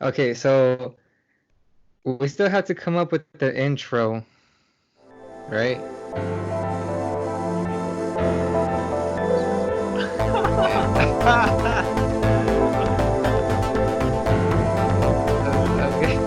Okay, so we still have to come up with the intro, right? Okay.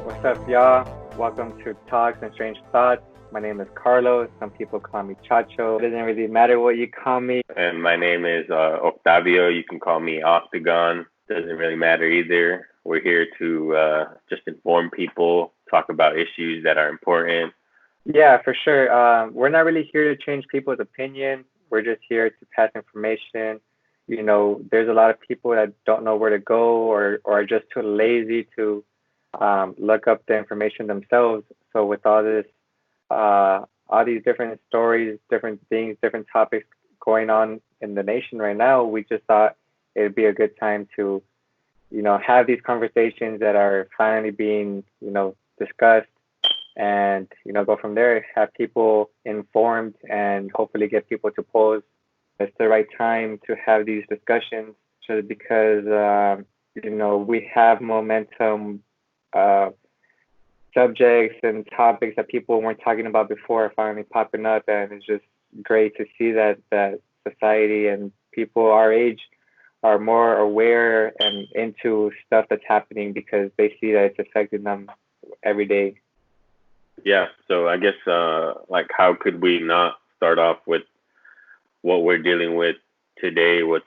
What's up, y'all? Welcome to Talks and Strange Thoughts. My name is Carlos. Some people call me Chacho. It doesn't really matter what you call me. And my name is Octavio. You can call me Octagon. Doesn't really matter either. We're here to just inform people, talk about issues that are important. Yeah, for sure. We're not really here to change people's opinion. We're just here to pass information. There's a lot of people that don't know where to go or are just too lazy to look up the information themselves. So with all these different stories, different things, different topics going on in the nation right now, we just thought it'd be a good time to, have these conversations that are finally being, discussed and, go from there, have people informed and hopefully get people to pose. It's the right time to have these discussions just because, we have momentum uh, subjects and topics that people weren't talking about before are finally popping up, and it's just great to see that society and people our age are more aware and into stuff that's happening because they see that it's affecting them every day. Yeah. So I guess like how could we not start off with what we're dealing with today, with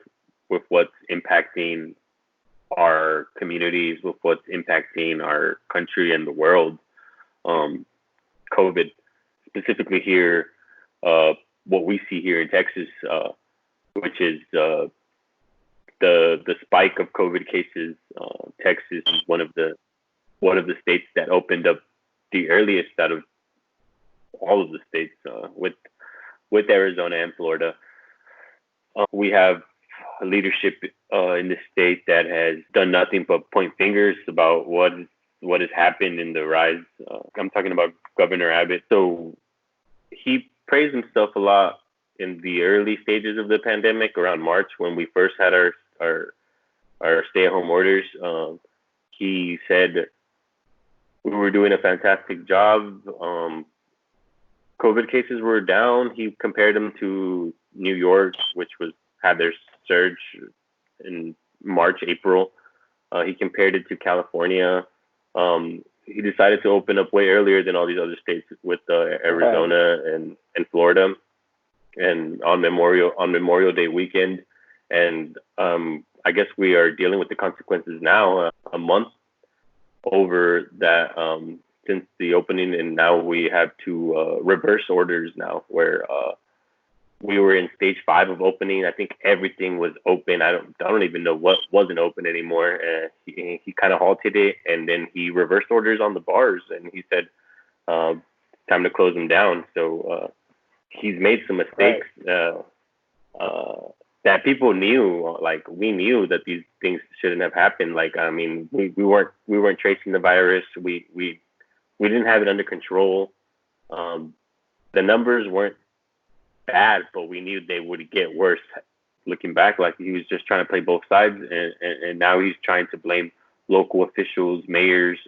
what's impacting our communities, with what's impacting our country and the world. Um, COVID, specifically here, uh, what we see here in Texas, which is the spike of COVID cases. Texas is one of the states that opened up the earliest out of all of the states, with Arizona and Florida. We have leadership in the state that has done nothing but point fingers about what has happened in the rise. I'm talking about Governor Abbott. So he praised himself a lot in the early stages of the pandemic, around March when we first had our stay-at-home orders. He said we were doing a fantastic job. COVID cases were down. He compared them to New York, which had their surge in March, April. He compared it to California. He decided to open up way earlier than all these other states with Right. Arizona and Florida, and on Memorial Day weekend. And I guess we are dealing with the consequences now, a month over that, since the opening, and now we have to reverse orders now, where we were in stage 5 of opening. I think everything was open. I don't even know what wasn't open anymore. He kind of halted it, and then he reversed orders on the bars, and he said, uh, "Time to close them down." So he's made some Right. mistakes uh, that people knew. Like, we knew that these things shouldn't have happened. Like, I mean, we weren't tracing the virus. We didn't have it under control. Um, the numbers weren't bad, but we knew they would get worse. Looking back, like, he was just trying to play both sides, and now he's trying to blame local officials, mayors,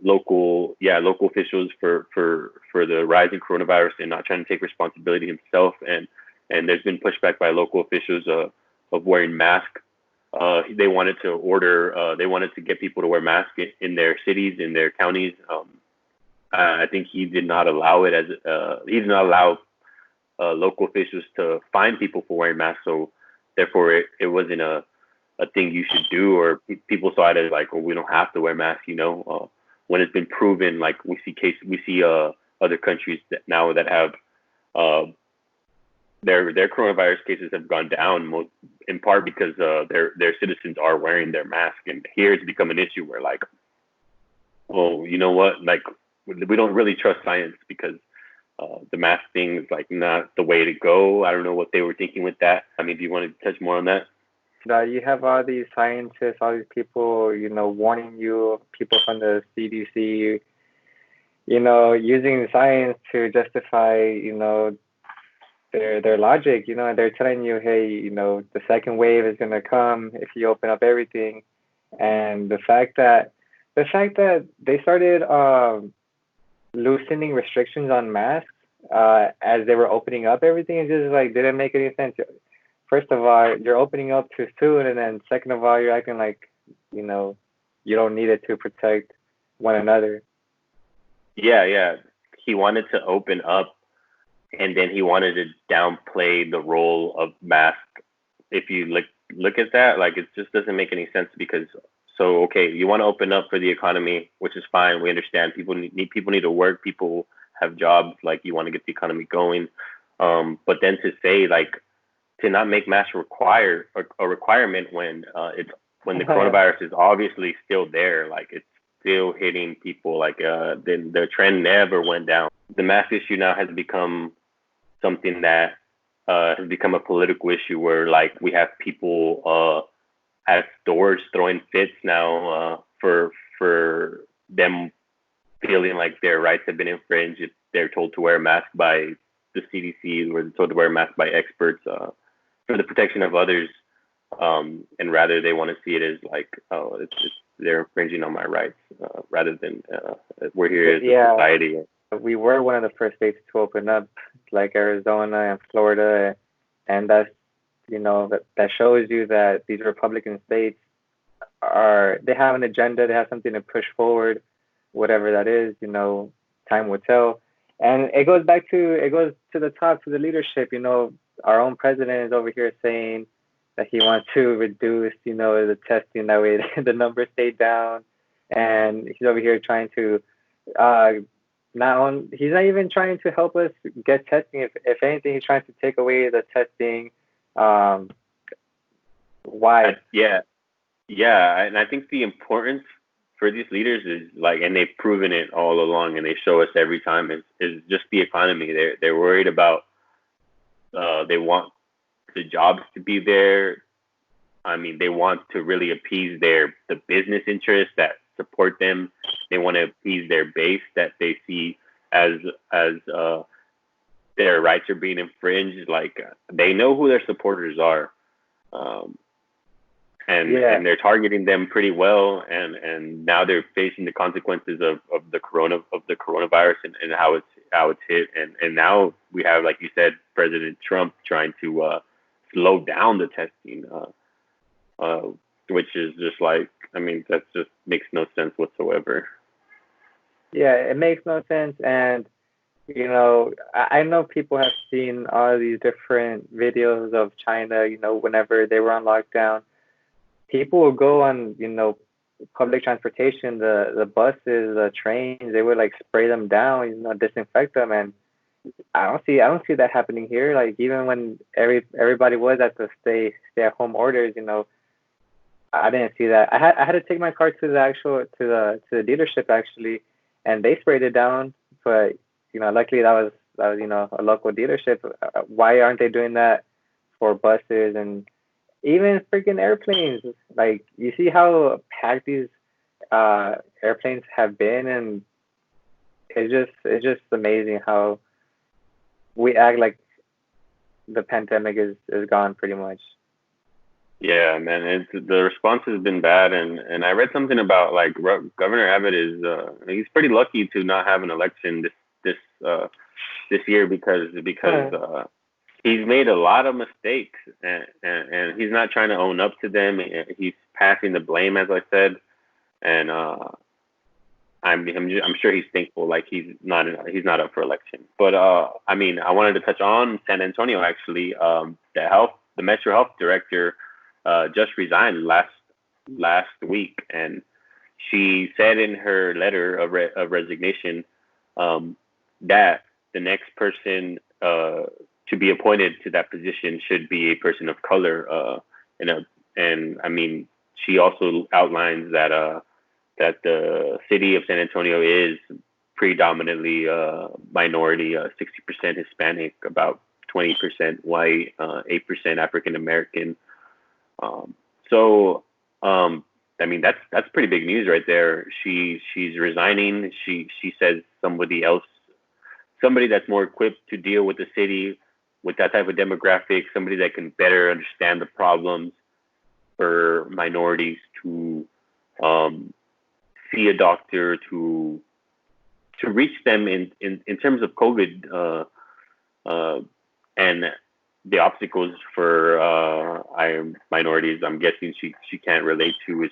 local officials for the rising coronavirus, and not trying to take responsibility himself. And there's been pushback by local officials of wearing masks. They wanted to get people to wear masks in their cities, in their counties. I think he did not allow it, as he did not allow local officials to fine people for wearing masks. So therefore, it wasn't a thing you should do, or people saw it as like, well, we don't have to wear masks, when it's been proven. Like, we see other countries that have uh, their coronavirus cases have gone down, in part because their citizens are wearing their mask. And here it's become an issue where, like, well, you know what, like, we don't really trust science, because the mask thing is, like, not the way to go. I don't know what they were thinking with that. I mean, do you want to touch more on that? You have all these scientists, all these people, warning you, people from the CDC, using science to justify, their logic, and they're telling you, hey, the second wave is gonna come if you open up everything, and the fact that they started loosening restrictions on masks as they were opening up everything, it just like didn't make any sense. First of all, you're opening up too soon, and then second of all, you're acting like you don't need it to protect one another. Yeah. He wanted to open up, and then he wanted to downplay the role of mask. If you look at that, like it just doesn't make any sense because okay, you want to open up for the economy, which is fine. We understand people need to work, people have jobs, like you want to get the economy going. But then to say like to not make masks a requirement when when the coronavirus is obviously still there, like it's still hitting people, like then the trend never went down. The mask issue now has become something that has become a political issue where like we have people at stores throwing fits now for them feeling like their rights have been infringed if they're told to wear a mask by the CDC or they're told to wear a mask by experts for the protection of others, and rather they want to see it as like, oh, it's they're infringing on my rights, rather than we're here as a society. We were one of the first states to open up, like Arizona and Florida, and that's that shows you that these Republican states they have an agenda, they have something to push forward, whatever that is. Time will tell. And it goes to the top, to the leadership. Our own president is over here saying that he wants to reduce, the testing, that way the numbers stay down. And he's over here trying to, he's not even trying to help us get testing. If anything, he's trying to take away the testing. Why? Yeah, and I think the importance for these leaders is like, and they've proven it all along, and they show us every time is just the economy. They're worried about. They want the jobs to be there. I mean, they want to really appease the business interests that support them. They want to appease their base that they see as their rights are being infringed. Like they know who their supporters are, and they're targeting them pretty well. And now they're facing the consequences of the coronavirus and how it's hit. And now we have, like you said, President Trump trying to slow down the testing, which is just like, I mean, that just makes no sense whatsoever. Yeah, it makes no sense. And I know people have seen all these different videos of China, whenever they were on lockdown. People would go on, public transportation, the buses, the trains, they would like spray them down, disinfect them. And I don't see that happening here. Like even when everybody was at the stay at home orders, I didn't see that. I had to take my car to the dealership actually, and they sprayed it down. But luckily that was a local dealership. Why aren't they doing that for buses and even freaking airplanes? Like you see how packed these airplanes have been, and it's just amazing how we act like the pandemic is gone pretty much. Yeah, man, the response has been bad, and I read something about like Governor Abbott is he's pretty lucky to not have an election this year because he's made a lot of mistakes, and he's not trying to own up to them. He's passing the blame, as I said, and I'm sure he's thankful, like he's not up for election. But I mean, I wanted to touch on San Antonio actually. The Metro Health Director just resigned last week, and she said in her letter of resignation that the next person to be appointed to that position should be a person of color. And I mean, she also outlines that the city of San Antonio is predominantly minority, 60% Hispanic, about 20% white, 8% African American. Um, so, I mean, that's pretty big news right there. She's resigning. She says somebody that's more equipped to deal with the city, with that type of demographic, somebody that can better understand the problems for minorities to um, see a doctor, to reach them in terms of COVID, and the obstacles for minorities. I'm guessing she can't relate to is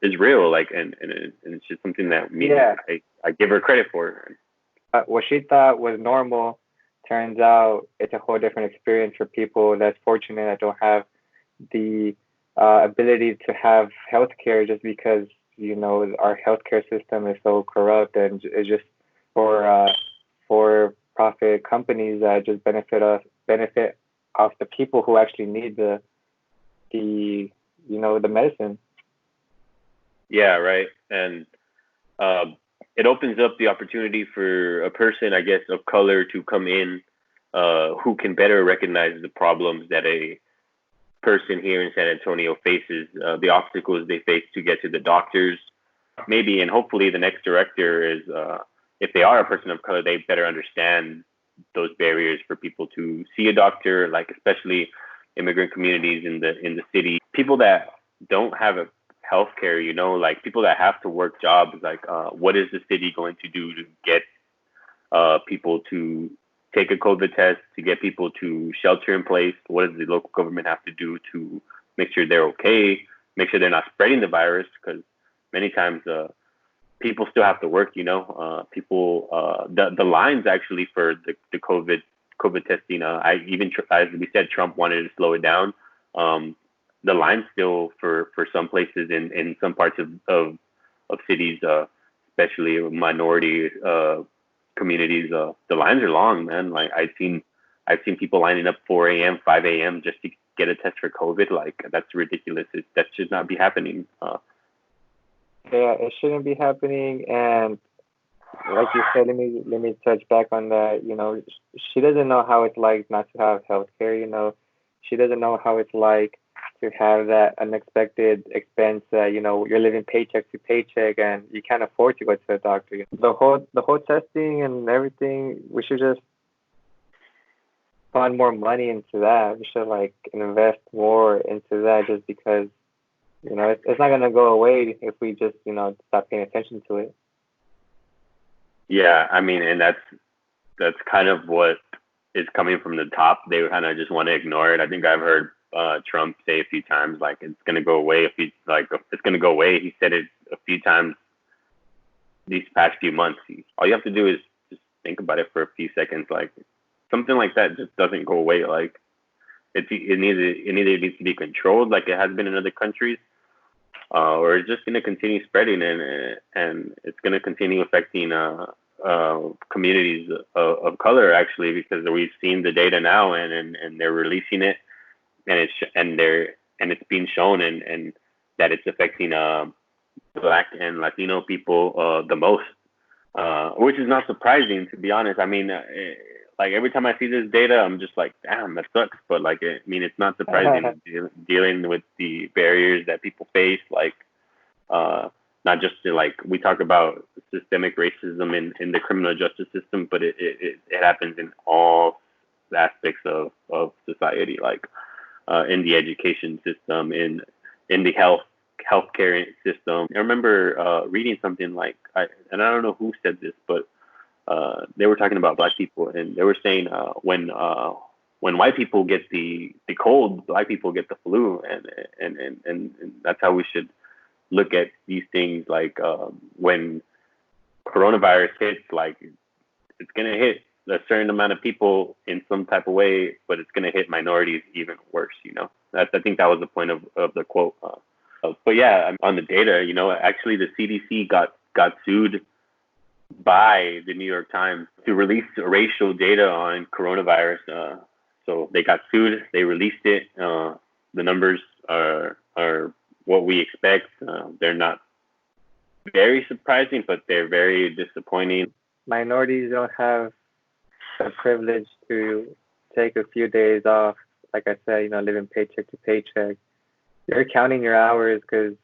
is real. Like, and it's just something that Yeah. I give her credit for. What she thought was normal turns out it's a whole different experience for people that's fortunate that don't have the ability to have healthcare just because our healthcare system is so corrupt and it's just for profit companies that just benefit off the people who actually need the the medicine. Yeah, right. And uh, it opens up the opportunity for a person, I guess, of color to come in who can better recognize the problems that a person here in San Antonio faces, the obstacles they face to get to the doctors. Maybe and hopefully the next director is, if they are a person of color, they better understand those barriers for people to see a doctor, like especially immigrant communities in the city, people that don't have a healthcare, like people that have to work jobs, like what is the city going to do to get people to take a COVID test, to get people to shelter in place? What does the local government have to do to make sure they're okay, make sure they're not spreading the virus? Because many times people still have to work. The lines actually for the COVID testing. As we said, Trump wanted to slow it down. The lines still for some places in some parts of cities, especially minority communities, the lines are long, man. Like I've seen people lining up 4 a.m., 5 a.m. just to get a test for COVID. Like that's ridiculous. That should not be happening. Yeah, it shouldn't be happening. And like you said, let me touch back on that. She doesn't know how it's like not to have healthcare. She doesn't know how it's like to have that unexpected expense that you're living paycheck to paycheck and you can't afford to go to a doctor. The whole testing and everything, we should just fund more money into that. We should like invest more into that just because it's not gonna go away if we just stop paying attention to it. Yeah, I mean, and that's kind of what is coming from the top. They kind of just want to ignore it. I think I've heard Trump say a few times like it's gonna go away it's gonna go away. He said it a few times these past few months. All you have to do is just think about it for a few seconds. Like something like that just doesn't go away. Like it neither needs to be controlled like it has been in other countries, or it's just going to continue spreading and it's going to continue affecting communities of color actually, because we've seen the data now and they're releasing it, and it's being shown and that it's affecting Black and Latino people the most, which is not surprising, to be honest. I mean, like every time I see this data, I'm just like, damn, that sucks. But like, I mean, it's not surprising dealing with the barriers that people face, like not just like we talk about systemic racism in the criminal justice system, but it happens in all aspects of society, like in the education system, in the healthcare system. I remember reading something like, and I don't know who said this, but they were talking about Black people, and they were saying when white people get the cold, Black people get the flu, and that's how we should look at these things. Like when coronavirus hits, like it's gonna hit a certain amount of people in some type of way, but it's gonna hit minorities even worse. I think that was the point of the quote. But yeah, on the data, actually the CDC got sued by the New York Times to release racial data on coronavirus. So they got sued. They released it. The numbers are what we expect. They're not very surprising, but they're very disappointing. Minorities don't have the privilege to take a few days off like I said, living paycheck to paycheck. You're counting your hours because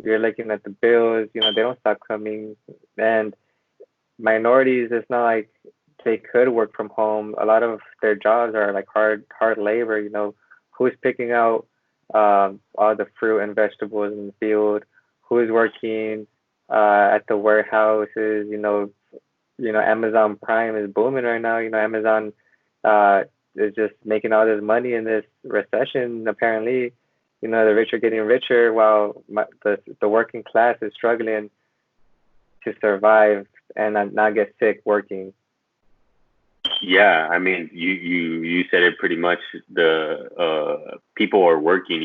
you're looking at the bills. They don't stop coming. And minorities, it's not like they could work from home. A lot of their jobs are like hard labor. Who's picking out all the fruit and vegetables in the field? Who's working at the warehouses? Amazon Prime is booming right now. Amazon is just making all this money in this recession. Apparently, the rich are getting richer while the working class is struggling to survive and not get sick working. Yeah, I mean, you said it pretty much. The people are working.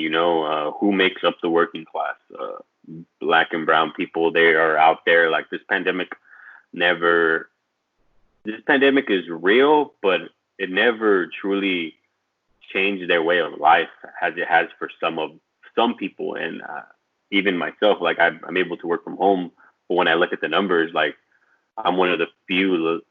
Who makes up the working class? Black and brown people. They are out there. Like this pandemic is real, but it never truly changed their way of life as it has for some people. And even myself, like I'm able to work from home, but when I look at the numbers, like I'm one of the few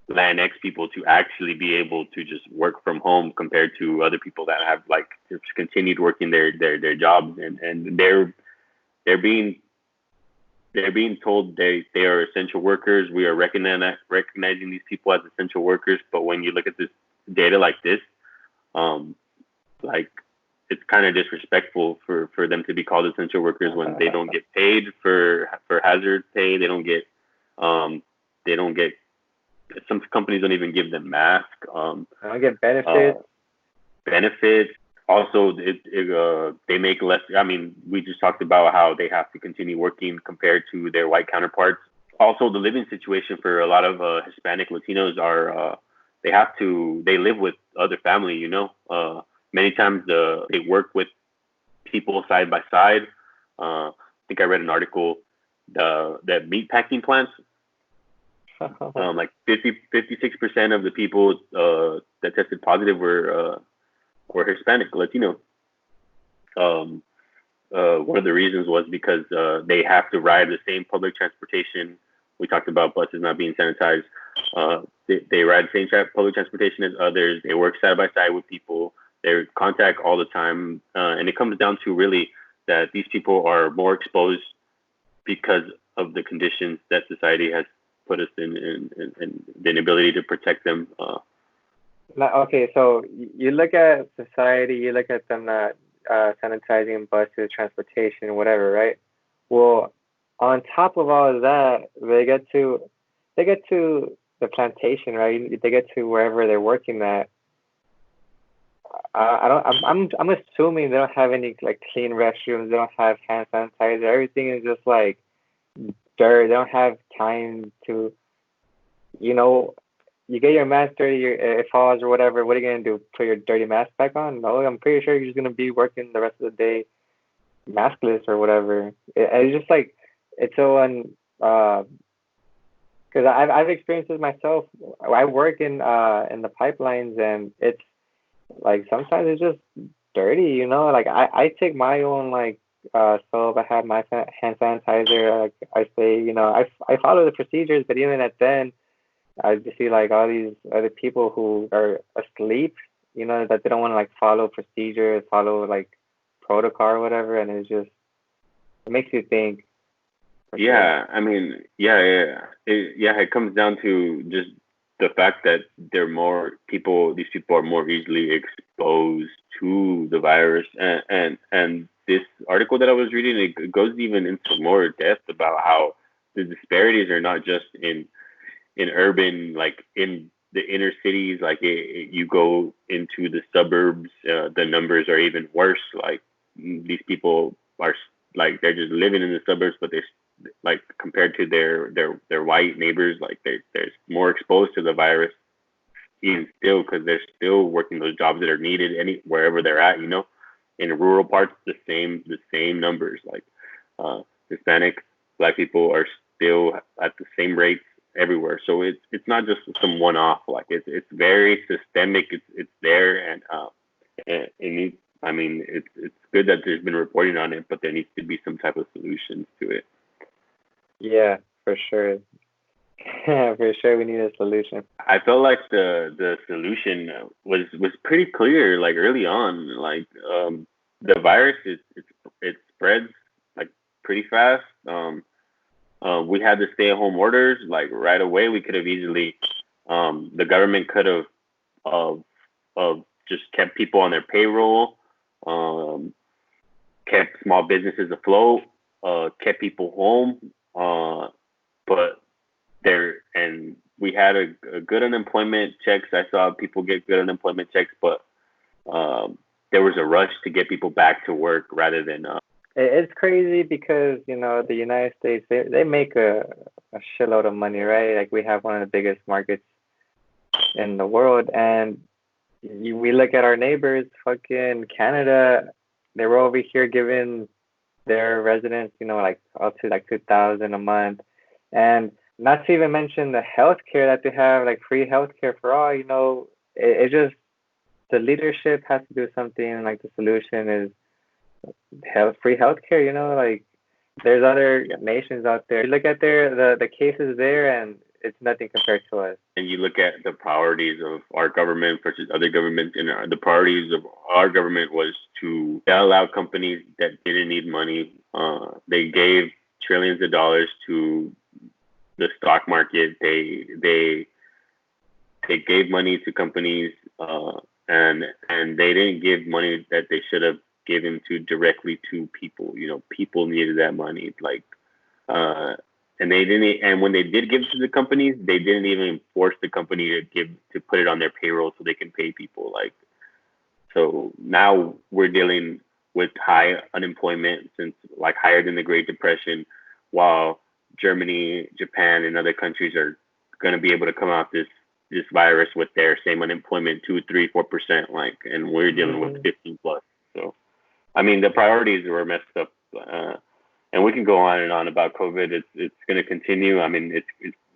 Latinx people to actually be able to just work from home compared to other people that have like just continued working their jobs, and they're being told they are essential workers. We are recognizing these people as essential workers, but when you look at this data like this, like it's kind of disrespectful for them to be called essential workers when they don't get paid for hazard pay. They don't get some companies don't even give them masks. I don't get benefits. Benefits. Also, they make less. I mean, we just talked about how they have to continue working compared to their white counterparts. Also, the living situation for a lot of Hispanic Latinos are they live with other family. Many times they work with people side by side. I think I read an article that meat packing plants. Like 56% of the people that tested positive were Hispanic, Latino. One of the reasons was because they have to ride the same public transportation. We talked about buses not being sanitized. They ride the same public transportation as others. They work side by side with people. They're in contact all the time. And it comes down to really that these people are more exposed because of the conditions that society has put us in the inability to protect them. Okay, so you look at society, you look at them not sanitizing buses, transportation, whatever, right? Well, on top of all of that, they get to the plantation, right? They get to wherever they're working at. I'm assuming they don't have any like clean restrooms. They don't have hand sanitizer. Everything is just like dirt. They don't have time to, you get your mask dirty, it falls or whatever. What are you gonna do? Put your dirty mask back on? No, I'm pretty sure you're just gonna be working the rest of the day maskless or whatever. It's just like it's so because I've experienced this myself. I work in the pipelines, and it's like sometimes it's just dirty. Like I take my own like soap. I have my hand sanitizer. Like I say, I follow the procedures, but even at then, I just see like all these other people who are asleep, that they don't want to like follow procedures, follow like protocol or whatever, and it makes you think. Yeah, I mean, it comes down to just the fact that these people are more easily exposed to the virus, and this article that I was reading, it goes even into more depth about how the disparities are not just in urban, like in the inner cities, like you go into the suburbs, the numbers are even worse. Like these people are like they're just living in the suburbs, but they're like compared to their white neighbors, like they're more exposed to the virus even still because they're still working those jobs that are needed wherever they're at. In rural parts, the same numbers. Like Hispanic, Black people are still at the same rates everywhere. So it's not just some one off. Like it's very systemic. It's there, and it needs. I mean, it's good that there's been reporting on it, but there needs to be some type of solutions to it. Yeah, for sure. For sure, we need a solution. I felt like the solution was pretty clear, like early on. Like the virus it spreads like pretty fast. We had the stay at home orders like right away. We could have easily the government could have just kept people on their payroll, um, kept small businesses afloat, kept people home. But there and we had a good unemployment checks. I saw people get good unemployment checks, but there was a rush to get people back to work rather than. It's crazy because the United States they make a shitload of money, right? Like we have one of the biggest markets in the world, and we look at our neighbors, fucking Canada. They were over here giving their residents, like up to like 2,000 a month, and not to even mention the healthcare that they have, like free healthcare for all. It just the leadership has to do something. Like the solution is free healthcare. Like there's other nations out there. You look at the cases there, and it's nothing compared to us. And you look at the priorities of our government versus other governments, and the priorities of our government was to allow companies that didn't need money. They gave trillions of dollars to the stock market. They gave money to companies, and they didn't give money that they should have given to directly to people. People needed that money, like, and they didn't. And when they did give to the companies, they didn't even force the company to put it on their payroll so they can pay people. Like, so now we're dealing with high unemployment, since like higher than the Great Depression, while Germany, Japan, and other countries are going to be able to come out this virus with their same unemployment, 2, 3, 4%, like, and we're dealing with 15 plus. So, I mean, the priorities were messed up, and we can go on and on about COVID. It's going to continue. I mean,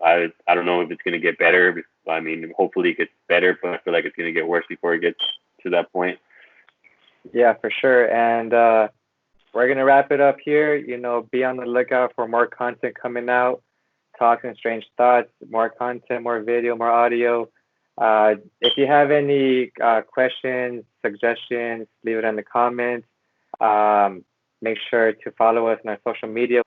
I don't know if it's going to get better. I mean, hopefully it gets better, but I feel like it's going to get worse before it gets to that point. Yeah, for sure. And we're gonna wrap it up here. Be on the lookout for more content coming out. Talks and Strange Thoughts, more content, more video, more audio. If you have any questions, suggestions, leave it in the comments. Make sure to follow us on our social media.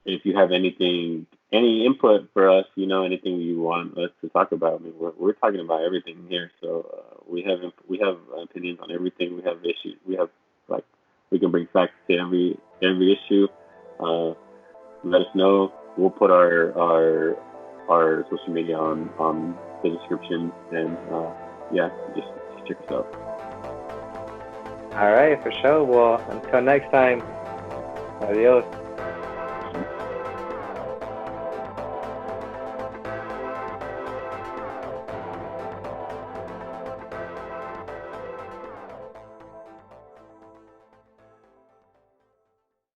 If you have any input for us, anything you want us to talk about, I mean, we're talking about everything here. So we have opinions on everything. We have issues. We have like we can bring facts to every issue. Let us know. We'll put our social media on the description, and yeah, just check us out. All right, for sure. Well, until next time, adios.